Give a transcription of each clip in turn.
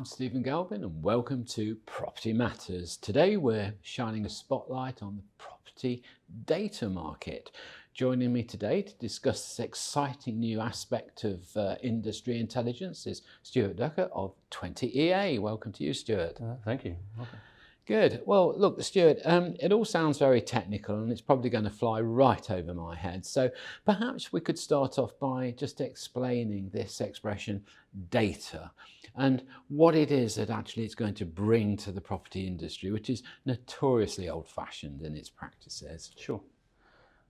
I'm Stephen Galpin and welcome to Property Matters. Today we're shining a spotlight on the property data market. Joining me today to discuss this exciting new aspect of industry intelligence is Stuart Ducker of 20EA. Welcome to you, Stuart. Thank you. Welcome. Good. Well, look, Stuart, it all sounds very technical and it's probably going to fly right over my head. So perhaps we could start off by just explaining this expression data and what it is that actually it's going to bring to the property industry, which is notoriously old-fashioned in its practices. Sure.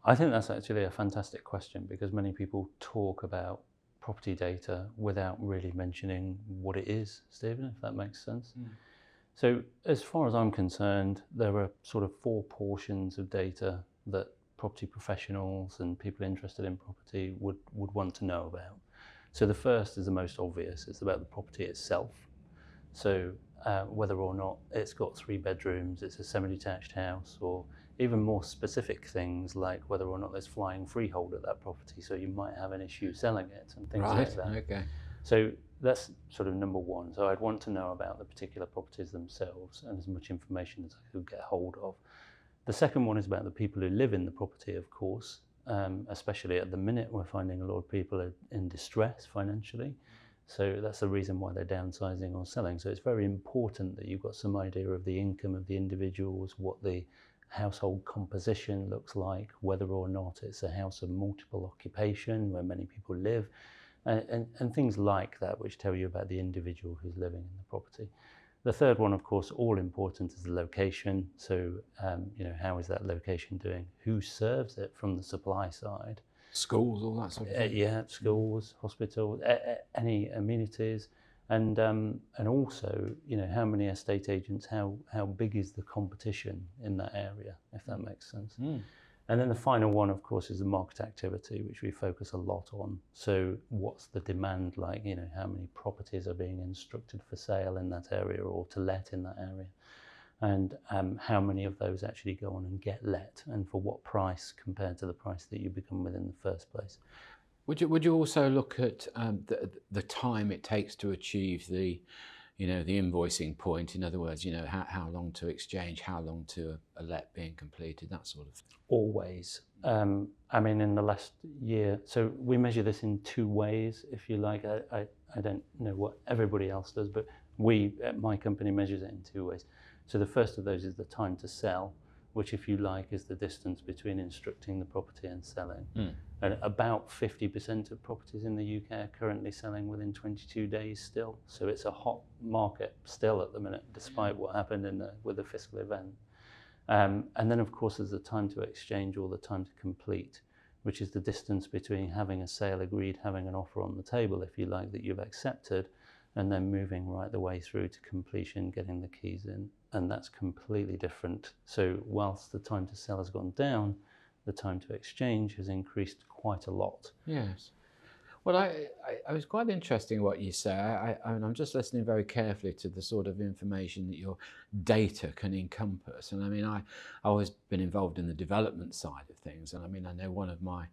I think that's actually a fantastic question because many people talk about property data without really mentioning what it is, Stephen, if that makes sense. So as far as I'm concerned, there are sort of four portions of data that property professionals and people interested in property would want to know about. So the first is the most obvious. It's about the property itself. So whether or not it's got 3 bedrooms, it's a semi-detached house, or even more specific things like whether or not there's flying freehold at that property. So you might have an issue selling it and things like that. Okay. So that's sort of number one. So I'd want to know about the particular properties themselves and as much information as I could get hold of. The second one is about the people who live in the property, of course, especially at the minute we're finding a lot of people are in distress financially. So that's the reason why they're downsizing or selling. So it's very important that you've got some idea of the income of the individuals, what the household composition looks like, whether or not it's a house of multiple occupation where many people live, and things like that, which tell you about the individual who's living in the property. The third one, of course, all important, is the location. So, how is that location doing? Who serves it from the supply side? Schools, all that sort of thing. Yeah, schools, hospitals, any amenities, and also, how many estate agents, how big is the competition in that area, if that makes sense. And then the final one, of course, is the market activity, which we focus a lot on. So what's the demand like? How many properties are being instructed for sale in that area or to let in that area? And how many of those actually go on and get let, and for what price compared to the price that you become with in the first place? Would you also look at the time it takes to achieve the invoicing point? In other words, how long to exchange, how long to a let being completed, that sort of thing? Always. In the last year, so we measure this in 2 ways, if you like. I don't know what everybody else does, but we at my company measures it in 2 ways. So the first of those is the time to sell, which, if you like, is the distance between instructing the property and selling. And about 50% of properties in the UK are currently selling within 22 days still. So it's a hot market still at the minute, despite what happened with the fiscal event. And then, of course, there's the time to exchange or the time to complete, which is the distance between having a sale agreed, having an offer on the table, if you like, that you've accepted, and then moving right the way through to completion, getting the keys in. And that's completely different. So whilst the time to sell has gone down, the time to exchange has increased quite a lot. Yes. Well, I was quite interesting what you say. I'm just listening very carefully to the sort of information that your data can encompass. And I've always been involved in the development side of things. And I know one of my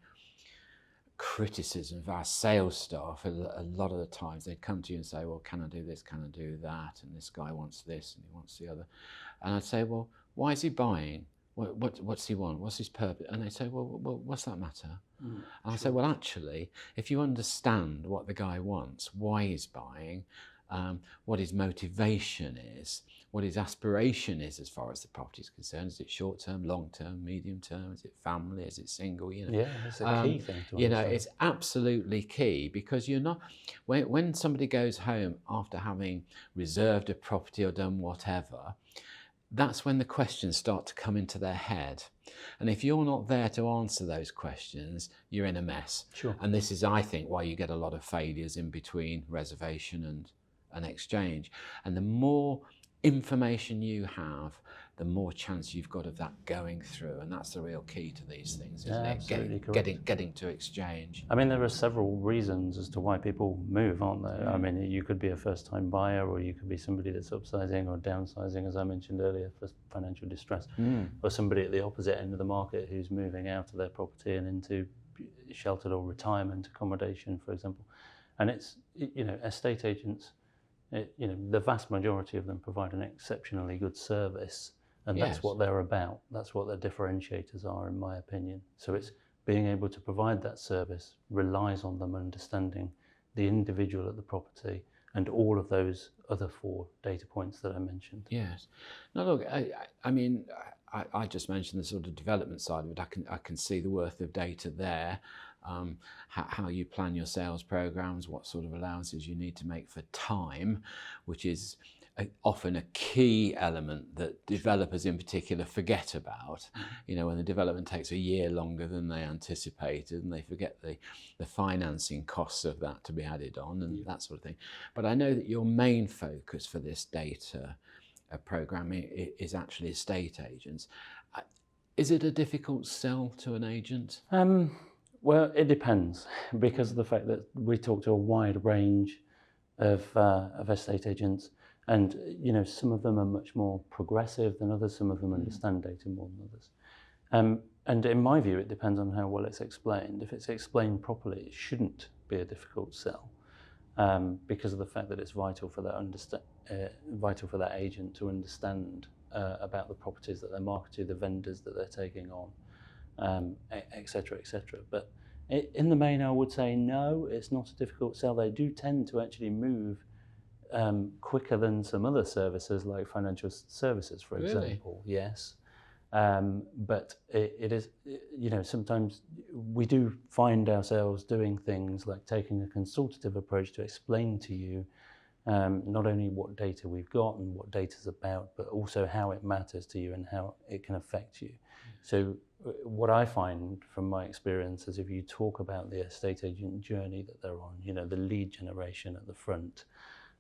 criticism of our sales staff, a lot of the times they'd come to you and say, well, can I do this, can I do that, and this guy wants this and he wants the other, and I'd say, well, why is he buying? What's he want? What's his purpose? And they'd say, well, what's that matter? And I say, well, actually, if you understand what the guy wants, why he's buying, what his motivation is, what his aspiration is as far as the property is concerned. Is it short-term, long-term, medium-term? Is it family? Is it single? Yeah, it's a key thing to understand. It's absolutely key, because you're not, when somebody goes home after having reserved a property or done whatever, that's when the questions start to come into their head. And if you're not there to answer those questions, you're in a mess. Sure. And this is, I think, why you get a lot of failures in between reservation and an exchange. And the more information you have, the more chance you've got of that going through, and that's the real key to these things, isn't it? Getting to exchange. There are several reasons as to why people move, aren't there? You could be a first-time buyer, or you could be somebody that's upsizing or downsizing, as I mentioned earlier, for financial distress, or somebody at the opposite end of the market who's moving out of their property and into sheltered or retirement accommodation, for example. And it's, estate agents, the vast majority of them provide an exceptionally good service, and Yes. that's what they're about. That's what their differentiators are, in my opinion. So it's being able to provide that service relies on them understanding the individual at the property and all of those other 4 data points that I mentioned. Yes. Now look, I mean, I just mentioned the sort of development side of it. I can see the worth of data there. How you plan your sales programs, what sort of allowances you need to make for time, which is often a key element that developers in particular forget about. You know, when the development takes a year longer than they anticipated, and they forget the financing costs of that to be added on and that sort of thing. But I know that your main focus for this data program is actually estate agents. Is it a difficult sell to an agent? Well, it depends, because of the fact that we talk to a wide range of estate agents, and some of them are much more progressive than others. Some of them understand data more than others. And in my view, it depends on how well it's explained. If it's explained properly, it shouldn't be a difficult sell, because of the fact that it's vital for that agent to understand about the properties that they're marketing, the vendors that they're taking on, et cetera, et cetera. But in the main, I would say no, it's not a difficult sell. They do tend to actually move quicker than some other services, like financial services, for example. Yes. But it is, sometimes we do find ourselves doing things like taking a consultative approach to explain to you not only what data we've got and what data's about, but also how it matters to you and how it can affect you. So what I find from my experience is, if you talk about the estate agent journey that they're on, the lead generation at the front,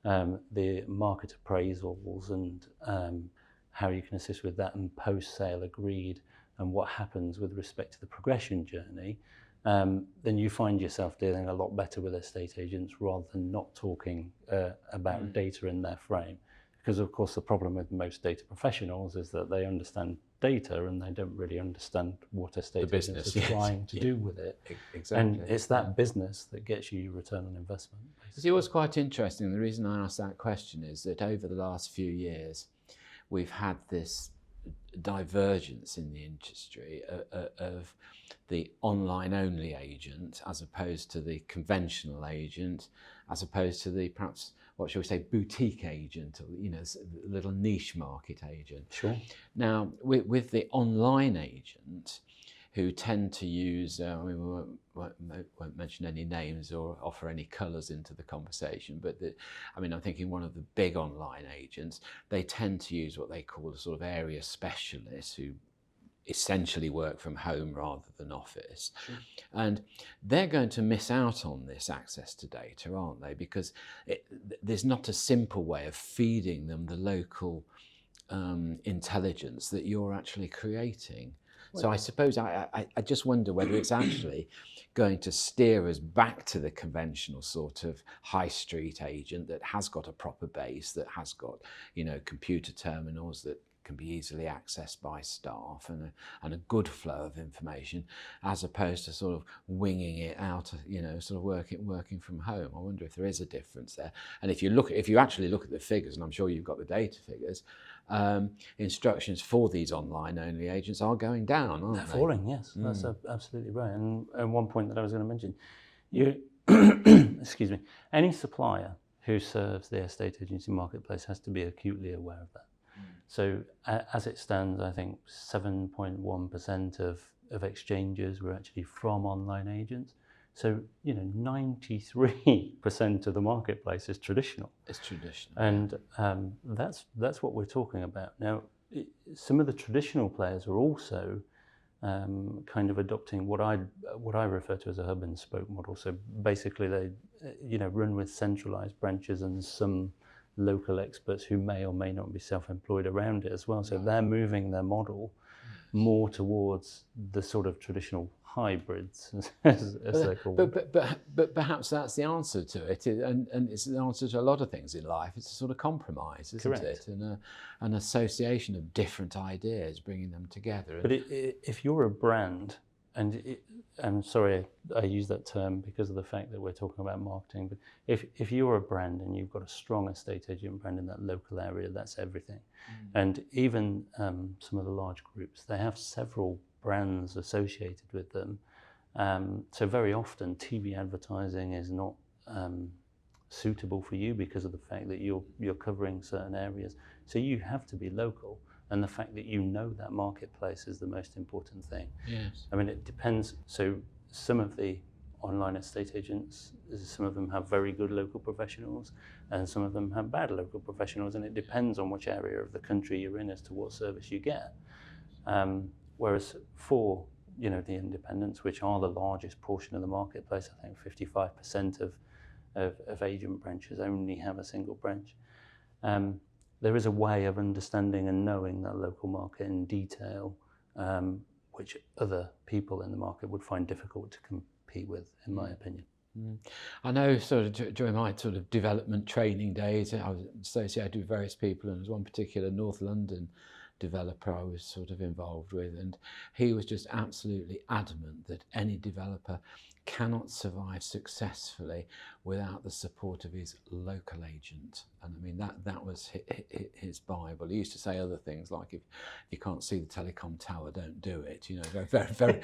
the market appraisals and how you can assist with that, and post-sale agreed, and what happens with respect to the progression journey, then you find yourself dealing a lot better with estate agents rather than not talking about data in their frame. Because of course the problem with most data professionals is that they understand data and they don't really understand what estate agents are trying to do with it. Exactly. And it's that business that gets you your return on investment. See, what's quite interesting, the reason I asked that question is that over the last few years, we've had this divergence in the industry of the online-only agent as opposed to the conventional agent, as opposed to the perhaps, what shall we say, boutique agent, or little niche market agent. Sure. Now, with the online agent, who tend to use, we won't mention any names or offer any colours into the conversation, but I'm thinking one of the big online agents, they tend to use what they call a sort of area specialists who essentially work from home rather than office. Sure. And they're going to miss out on this access to data, aren't they? Because there's not a simple way of feeding them the local intelligence that you're actually creating. So I suppose I just wonder whether it's actually going to steer us back to the conventional sort of high street agent that has got a proper base, that has got, computer terminals that can be easily accessed by staff, and a good flow of information, as opposed to sort of winging it out, sort of working from home. I wonder if there is a difference there. And if you actually look at the figures, and I'm sure you've got the data figures, instructions for these online-only agents are going down, aren't they? They're falling, yes. That's absolutely right. And one point that I was going to mention, excuse me, any supplier who serves the estate agency marketplace has to be acutely aware of that. So as it stands, I think 7.1% of exchanges were actually from online agents. So, 93% of the marketplace is traditional. It's traditional. And that's what we're talking about. Now, some of the traditional players are also kind of adopting what I refer to as a hub and spoke model. So basically they, run with centralized branches and some local experts who may or may not be self-employed around it as well. So they're moving their model more towards the sort of traditional hybrids, as they call them. But perhaps that's the answer to it, and it's the answer to a lot of things in life. It's a sort of compromise, isn't it? And an association of different ideas, bringing them together. But if you're a brand I'm sorry I use that term because of the fact that we're talking about marketing, but if you're a brand and you've got a strong estate agent brand in that local area, that's everything. And even some of the large groups, they have several brands associated with them. So very often TV advertising is not suitable for you because of the fact that you're covering certain areas. So you have to be local. And the fact that you know that marketplace is the most important thing. Yes. I mean, it depends. So some of the online estate agents, some of them have very good local professionals and some of them have bad local professionals, and it depends on which area of the country you're in as to what service you get. Whereas for the independents, which are the largest portion of the marketplace, I think 55% of agent branches only have a single branch. There is a way of understanding and knowing that local market in detail, which other people in the market would find difficult to compete with, in my opinion. I know sort of during my sort of development training days, I was associated with various people, and there was one particular North London developer I was sort of involved with, and he was just absolutely adamant that any developer cannot survive successfully without the support of his local agent. And I mean, that was his Bible. He used to say other things like, if you can't see the telecom tower, don't do it. Very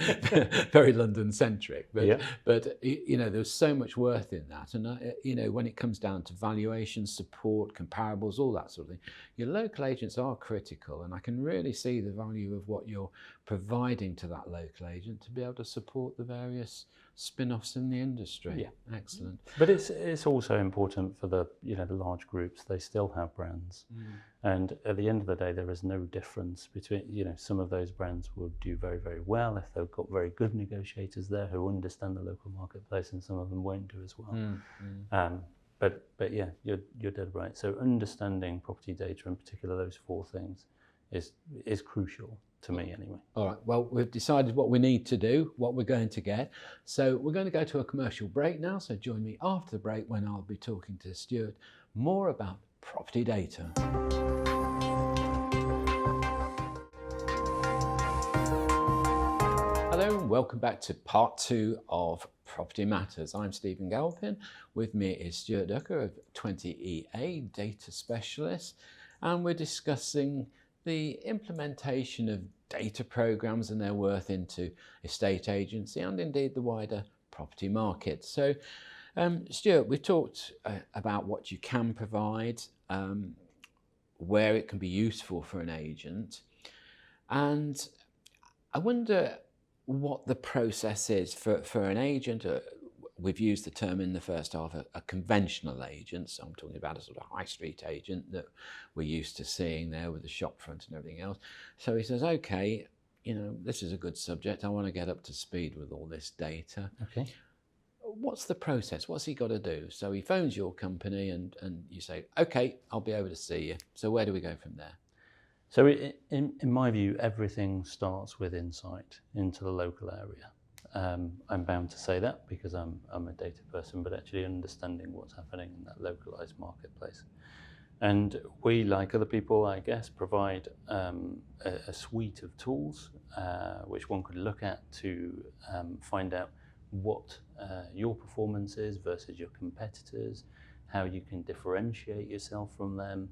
very London centric. But Yeah. but there's so much worth in that. And when it comes down to valuation, support, comparables, all that sort of thing, your local agents are critical. And I can really see the value of what you're providing to that local agent to be able to support the various spin-offs in the industry. Yeah. Excellent. But it's also important for the large groups. They still have brands, and at the end of the day, there is no difference between some of those brands will do very, very well if they've got very good negotiators there who understand the local marketplace, and some of them won't do as well. But yeah, you're dead right. So understanding property data, in particular those four things, is crucial to me anyway. All right, well, we've decided what we need to do, what we're going to get. So we're going to go to a commercial break now. So join me after the break when I'll be talking to Stuart more about property data. Hello and welcome back to part 2 of Property Matters. I'm Stephen Galpin. With me is Stuart Ducker of 20EA, data specialist, and we're discussing the implementation of data programs and their worth into estate agency and indeed the wider property market. So, Stuart, we've talked about what you can provide, where it can be useful for an agent, and I wonder what the process is for an agent. We've used the term in the first half, a conventional agent. So I'm talking about a sort of high street agent that we're used to seeing there with the shop front and everything else. So he says, okay, this is a good subject. I want to get up to speed with all this data. Okay. What's the process? What's he got to do? So he phones your company and you say, okay, I'll be able to see you. So where do we go from there? So in my view, everything starts with insight into the local area. I'm bound to say that because I'm a data person, but actually understanding what's happening in that localized marketplace. And we, like other people, I guess, provide a suite of tools which one could look at to find out what your performance is versus your competitors, how you can differentiate yourself from them,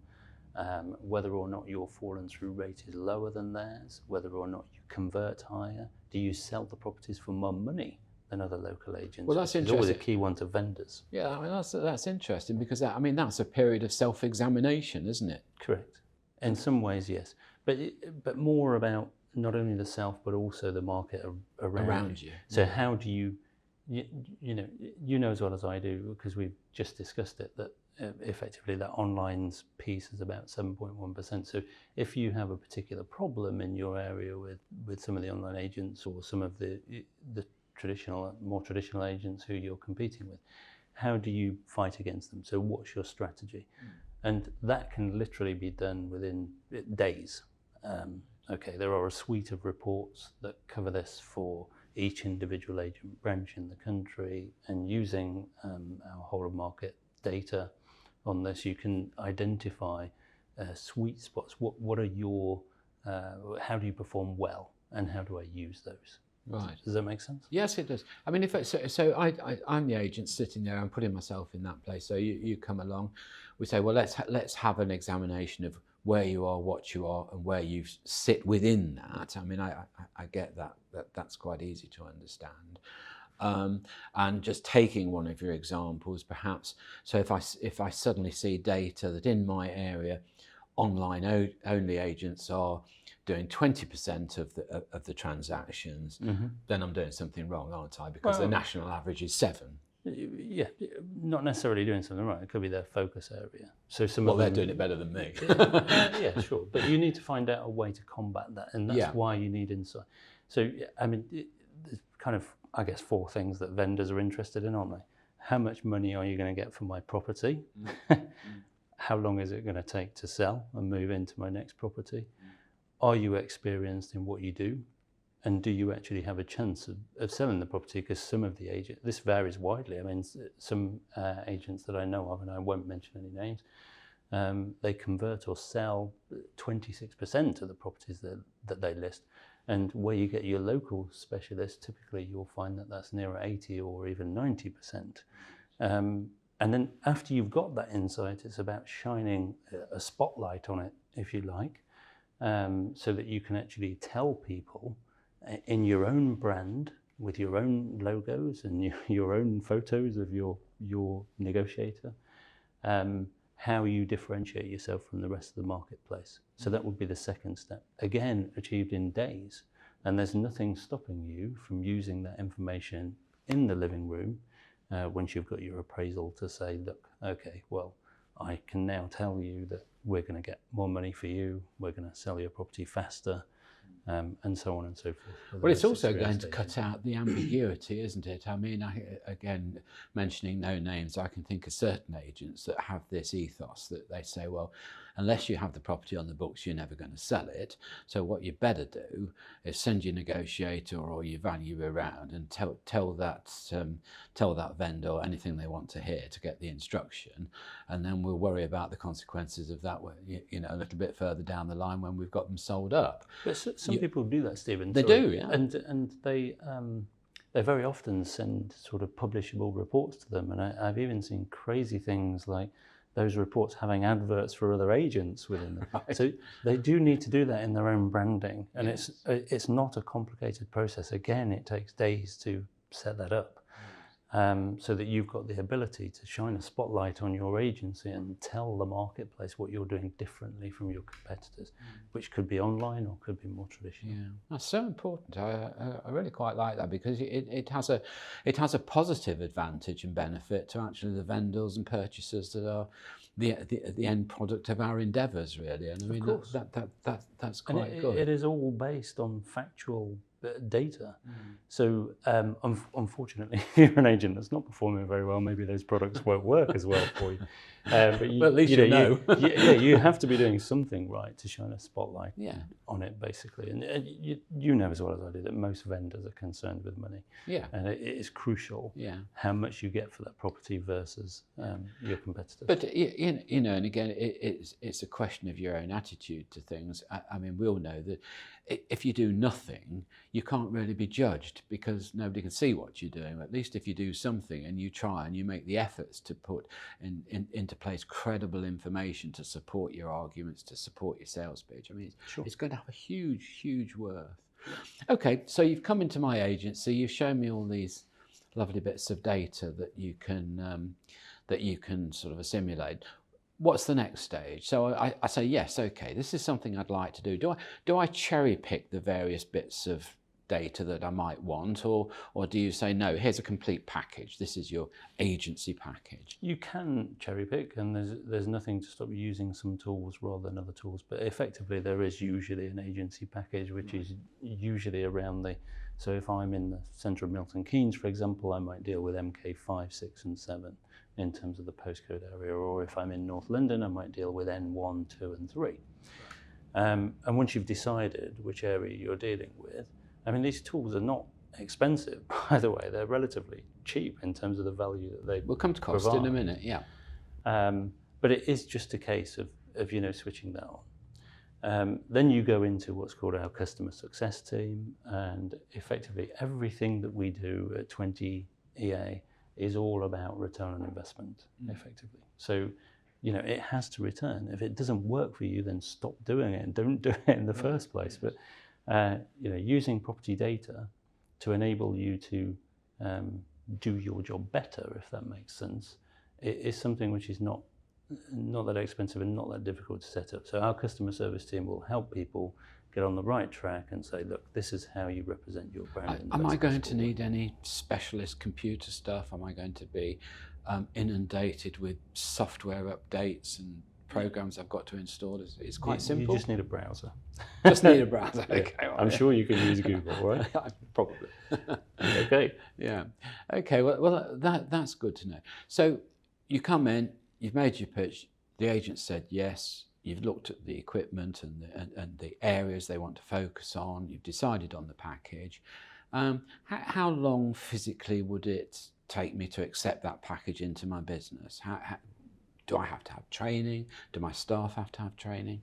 whether or not your fallen through rate is lower than theirs, whether or not you convert higher. Do you sell the properties for more money than other local agents? Well, that's interesting. It's always a key one to vendors. Yeah, I mean, that's interesting because that's a period of self-examination, isn't it? Correct. In some ways, yes. But more about not only the self, but also the market around you. So how do you know as well as I do, because we've just discussed it, that effectively that online's piece is about 7.1%. So if you have a particular problem in your area with some of the online agents or some of the more traditional agents who you're competing with, how do you fight against them? So what's your strategy? And that can literally be done within days. Okay, there are a suite of reports that cover this for each individual agent branch in the country, and using our whole of market data on this, you can identify sweet spots. What are your, how do you perform well, and how do I use those? Right. Does that make sense? Yes, it does. I mean, I'm the agent sitting there. I'm putting myself in that place. So you come along. We say, well, let's have an examination of where you are, what you are, and where you sit within that. I mean, I get that's quite easy to understand. And just taking one of your examples, perhaps. So if I suddenly see data that in my area, online only agents are doing 20% of the transactions, then I'm doing something wrong, aren't I? Because the national average is 7. Yeah, not necessarily doing something right. It could be their focus area. So they're doing it better than me. Yeah, sure. But you need to find out a way to combat that, and that's why you need insight. So, I mean, there's kind of, I guess, 4 things that vendors are interested in, aren't they? How much money are you going to get for my property? How long is it going to take to sell and move into my next property? Are you experienced in what you do? And do you actually have a chance of selling the property? Because some of the agents, this varies widely. I mean, some agents that I know of, and I won't mention any names, they convert or sell 26% of the properties that they list. And where you get your local specialist, typically you'll find that that's nearer 80 or even 90%. And then after you've got that insight, it's about shining a spotlight on it, if you like, so that you can actually tell people in your own brand, with your own logos and your own photos of your negotiator, how you differentiate yourself from the rest of the marketplace. So that would be the second step. Again, achieved in days. And there's nothing stopping you from using that information in the living room once you've got your appraisal to say, look, okay, well, I can now tell you that we're going to get more money for you, we're going to sell your property faster, and so on and so forth. Well, it's also going to cut out the ambiguity, isn't it? I mean, again, mentioning no names, I can think of certain agents that have this ethos that they say, well, unless you have the property on the books, you're never going to sell it. So what you better do is send your negotiator or your valuer around and tell that vendor anything they want to hear to get the instruction, and then we'll worry about the consequences of that, you know, a little bit further down the line when we've got them sold up. But some people do that, Stephen. They do, yeah. And they very often send sort of publishable reports to them, and I've even seen crazy things like those reports having adverts for other agents within them. Right. So they do need to do that in their own branding, and it's not a complicated process. Again, it takes days to set that up, so that you've got the ability to shine a spotlight on your agency and tell the marketplace what you're doing differently from your competitors, which could be online or could be more traditional. Yeah, that's so important. I really quite like that, because it has a positive advantage and benefit to actually the vendors and purchasers that are the end product of our endeavours, really. And I mean, that's quite good. It is all based on factual data. So unfortunately, if you're an agent that's not performing very well, maybe those products won't work as well for you. But at least you know. You have to be doing something right to shine a spotlight on it, basically. And you know as well as I do that most vendors are concerned with money. Yeah. And it is crucial how much you get for that property versus your competitors. But you know, and again, it's a question of your own attitude to things. I mean, we all know that if you do nothing, you can't really be judged, because nobody can see what you're doing. At least if you do something and you try and you make the efforts to put into place credible information to support your arguments, to support your sales pitch, I mean, it's going to have a huge worth. Okay, so you've come into my agency, you've shown me all these lovely bits of data that you can sort of assimilate. What's the next stage? So I say, yes, okay, this is something I'd like to do. Do I cherry pick the various bits of data that I might want, or do you say, no, here's a complete package, this is your agency package? You can cherry pick, and there's nothing to stop you using some tools rather than other tools, but effectively there is usually an agency package which is usually around so if I'm in the centre of Milton Keynes, for example, I might deal with MK 5, 6 and 7 in terms of the postcode area, or if I'm in North London, I might deal with N1, 2 and 3. And once you've decided which area you're dealing with, I mean, these tools are not expensive, by the way. They're relatively cheap in terms of the value that they We'll come to cost in a minute, yeah. But it is just a case of switching that on. Then you go into what's called our customer success team, and effectively everything that we do at 20 EA is all about return on investment, effectively. So, it has to return. If it doesn't work for you, then stop doing it and don't do it in the first place. But, using property data to enable you to do your job better, if that makes sense, it is something which is not that expensive and not that difficult to set up. So our customer service team will help people get on the right track and say, look, this is how you represent your brand. Am I going to need any specialist computer stuff? Am I going to be inundated with software updates and programs I've got to install? It's quite simple. You just need a browser. Just need a browser. Okay. Yeah. I'm sure you can use Google, right? Probably. Okay. Yeah. Okay. Well, that's good to know. So you come in, you've made your pitch. The agent said yes. You've looked at the equipment and the areas they want to focus on. You've decided on the package. How long physically would it take me to accept that package into my business? Do I have to have training? Do my staff have to have training?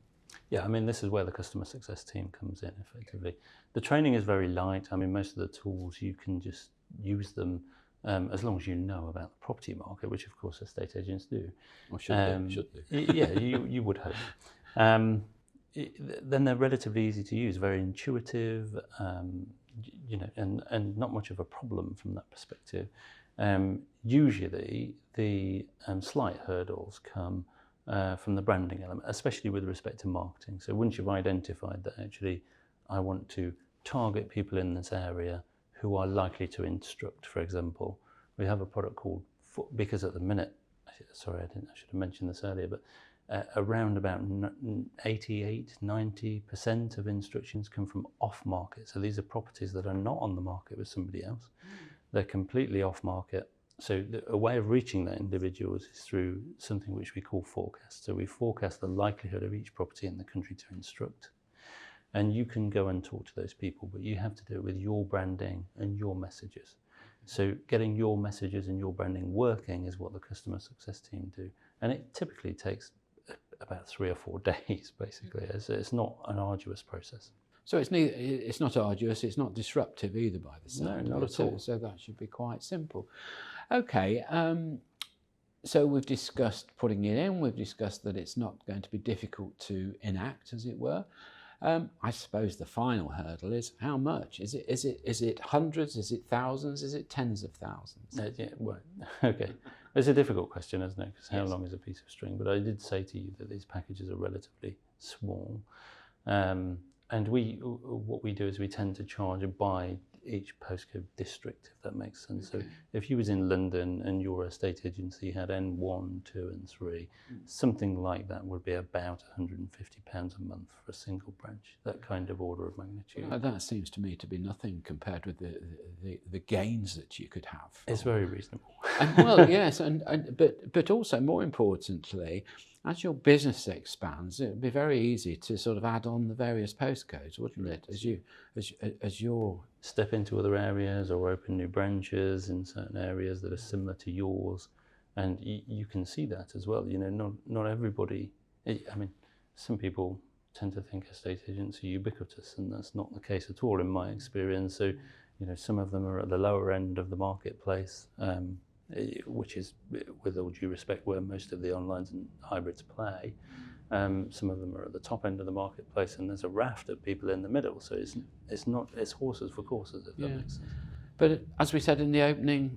Yeah, I mean, this is where the customer success team comes in, effectively. The training is very light. I mean, most of the tools, you can just use them as long as you know about the property market, which of course estate agents do. Or should do. Yeah, you would hope. Then they're relatively easy to use, very intuitive, and not much of a problem from that perspective. Usually the slight hurdles come from the branding element, especially with respect to marketing. So once you've identified that actually I want to target people in this area who are likely to instruct, for example, we have a product called, because at the minute, sorry, I should have mentioned this earlier, but around about 88-90% of instructions come from off market. So these are properties that are not on the market with somebody else. They're completely off market. So a way of reaching that individuals is through something which we call forecast. So we forecast the likelihood of each property in the country to instruct. And you can go and talk to those people, but you have to do it with your branding and your messages. So getting your messages and your branding working is what the customer success team do. And it typically takes about 3 or 4 days, basically. It's not an arduous process. So it's not arduous, it's not disruptive either by the sound. No, not at all. So that should be quite simple. Okay, so we've discussed putting it in, we've discussed that it's not going to be difficult to enact, as it were. I suppose the final hurdle is how much? Is it hundreds? Is it thousands? Is it tens of thousands? Yeah, well, okay. It's a difficult question, isn't it? Because how long is a piece of string? But I did say to you that these packages are relatively small. And what we do is we tend to charge by each postcode district, if that makes sense. Okay. So if you was in London and your estate agency had N1, 2 and 3, something like that would be about £150 a month for a single branch, that kind of order of magnitude. That seems to me to be nothing compared with the gains that you could have. It's very reasonable. Well, yes, but also more importantly, as your business expands, it would be very easy to sort of add on the various postcodes, wouldn't it? As you step into other areas or open new branches in certain areas that are similar to yours, and you can see that as well. Not everybody. I mean, some people tend to think estate agents are ubiquitous, and that's not the case at all in my experience. So, some of them are at the lower end of the marketplace. Which is, with all due respect, where most of the onlines and hybrids play. Some of them are at the top end of the marketplace, and there's a raft of people in the middle. So it's horses for courses, if that makes sense. But as we said in the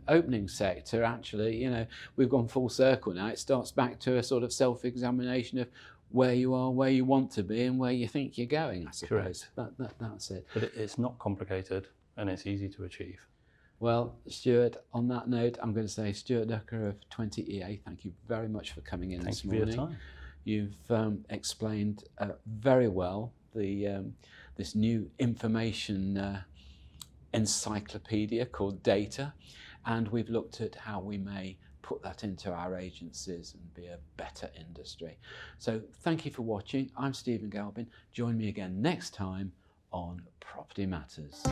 opening sector, actually, we've gone full circle now. It starts back to a sort of self-examination of where you are, where you want to be, and where you think you're going, I suppose. That's it. But it's not complicated, and it's easy to achieve. Well, Stuart, on that note, I'm going to say Stuart Ducker of 20 EA, thank you very much for coming in this morning. Thank you for your You've time. explained very well this new information encyclopedia called data, and we've looked at how we may put that into our agencies and be a better industry. So thank you for watching. I'm Stephen Galpin. Join me again next time on Property Matters.